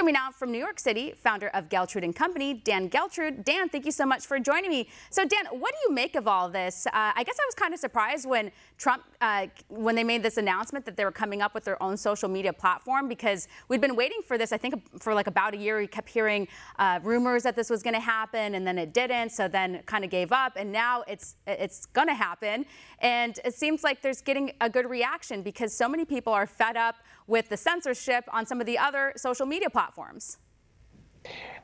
Joining me now from New York City, founder of Geltrude and Company, Dan Geltrude. Dan, thank you so much for joining me. So Dan, what do you make of all this? I guess I was kind of surprised when Trump, when they made this announcement that they were coming up with their own social media platform, because we'd been waiting for this, I think, for like about a year. We kept hearing rumors that this was going to happen, and then it didn't. So then kind of gave up, and now it's going to happen. And it seems like there's getting a good reaction because so many people are fed up with the censorship on some of the other social media platforms.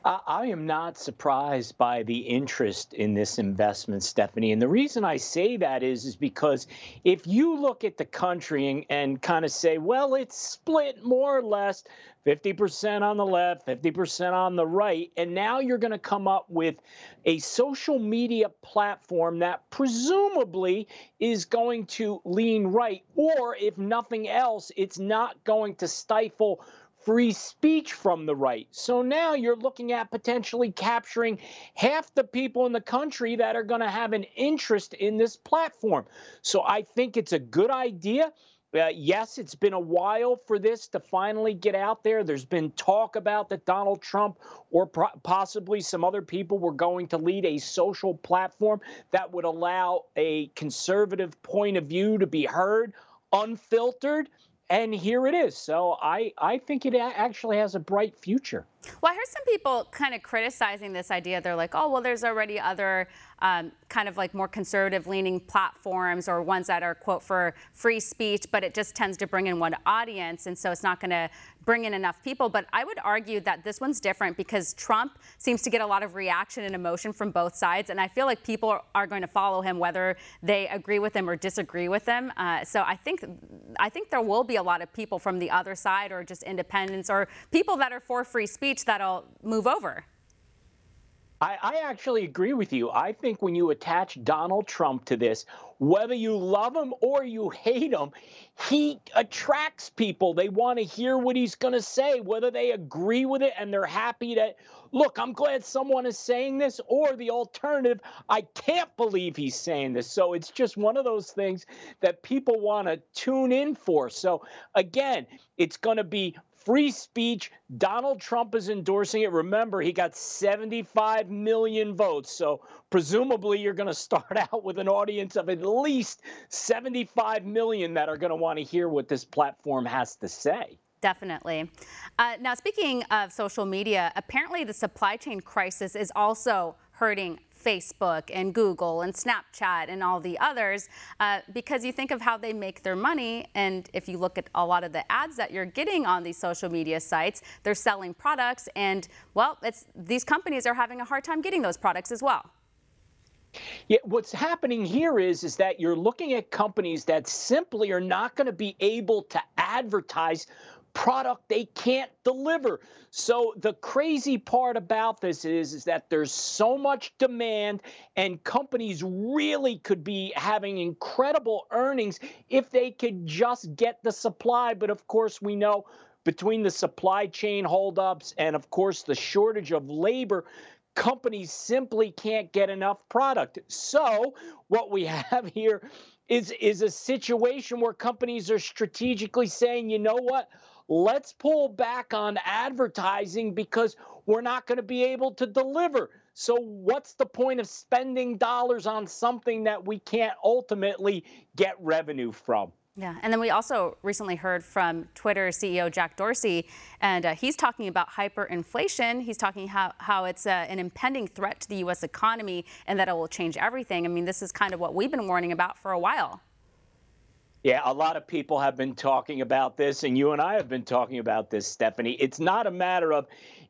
I am not surprised by the interest in this investment, Stephanie. And the reason I say that is because if you look at the country and kind of say, well, it's split more or less 50% on the left, 50% on the right, and now you're going to come up with a social media platform that presumably is going to lean right, or if nothing else, it's not going to stifle free speech from the right. So now you're looking at potentially capturing half the people in the country that are going to have an interest in this platform. So I think it's a good idea. Yes, it's been a while for this to finally get out there. There's been talk about that Donald Trump or possibly some other people were going to lead a social platform that would allow a conservative point of view to be heard, unfiltered. And here it is. So I think it actually has a bright future. Well, I heard some people kind of criticizing this idea. They're like, oh, well, there's already other kind of like more conservative leaning platforms or ones that are, quote, for free speech, but it just tends to bring in one audience. And so it's not going to bring in enough people. But I would argue that this one's different because Trump seems to get a lot of reaction and emotion from both sides. And I feel like people are going to follow him whether they agree with him or disagree with him. So I think there will be a lot of people from the other side or just independents or people that are for free speech that'll move over. I actually agree with you. I think when you attach Donald Trump to this, whether you love him or you hate him, he attracts people. They want to hear what he's going to say, whether they agree with it and they're happy that, look, I'm glad someone is saying this, or the alternative, I can't believe he's saying this. So it's just one of those things that people want to tune in for. So again, it's going to be free speech. Donald Trump is endorsing it. Remember, he got 75 million votes. So presumably you're going to start out with an audience of at least 75 million that are going to want to hear what this platform has to say. Definitely. Now, speaking of social media, apparently the supply chain crisis is also hurting Facebook and Google and Snapchat and all the others because you think of how they make their money. And if you look at a lot of the ads that you're getting on these social media sites, they're selling products. And, well, these companies are having a hard time getting those products as well. Yeah, what's happening here is that you're looking at companies that simply are not going to be able to advertise product they can't deliver. So the crazy part about this is that there's so much demand and companies really could be having incredible earnings if they could just get the supply. But of course, we know between the supply chain holdups and of course the shortage of labor, companies simply can't get enough product. So what we have here is a situation where companies are strategically saying, you know what? Let's pull back on advertising because we're not going to be able to deliver. So what's the point of spending dollars on something that we can't ultimately get revenue from? Yeah, and then we also recently heard from Twitter CEO Jack Dorsey, and he's talking about hyperinflation. He's talking how it's an impending threat to the U.S. economy and that it will change everything. I mean, this is kind of what we've been warning about for a while. Yeah, a lot of people have been talking about this, and you and I have been talking about this, Stephanie. It's not a matter of,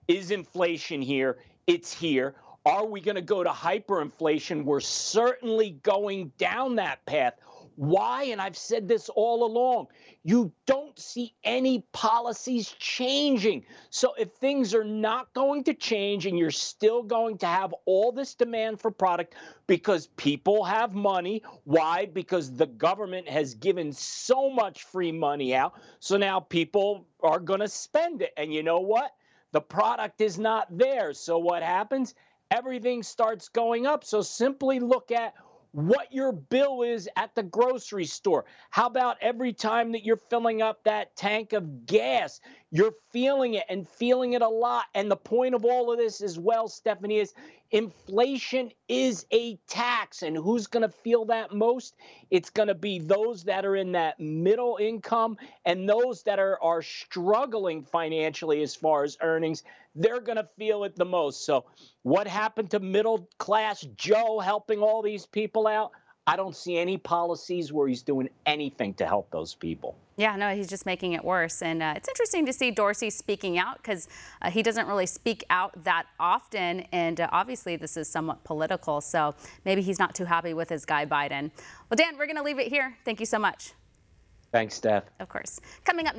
is inflation here? It's here. Are we going to go to hyperinflation? We're certainly going down that path. Why? And I've said this all along. You don't see any policies changing. So if things are not going to change and you're still going to have all this demand for product because people have money, why? Because the government has given so much free money out. So now people are going to spend it. And you know what? The product is not there. So what happens? Everything starts going up. So simply look at what your bill is at the grocery store. How about every time that you're filling up that tank of gas, You're feeling it and feeling it a lot. And the point of all of this as well, Stephanie, is inflation is a tax. And who's going to feel that most? It's going to be those that are in that middle income and those that are struggling financially as far as earnings. They're going to feel it the most. So what happened to middle class Joe helping all these people out? I don't see any policies where he's doing anything to help those people. Yeah, no, he's just making it worse. And it's interesting to see Dorsey speaking out because he doesn't really speak out that often. And obviously, this is somewhat political. So maybe he's not too happy with his guy, Biden. Well, Dan, we're going to leave it here. Thank you so much. Thanks, Steph. Of course. Coming up.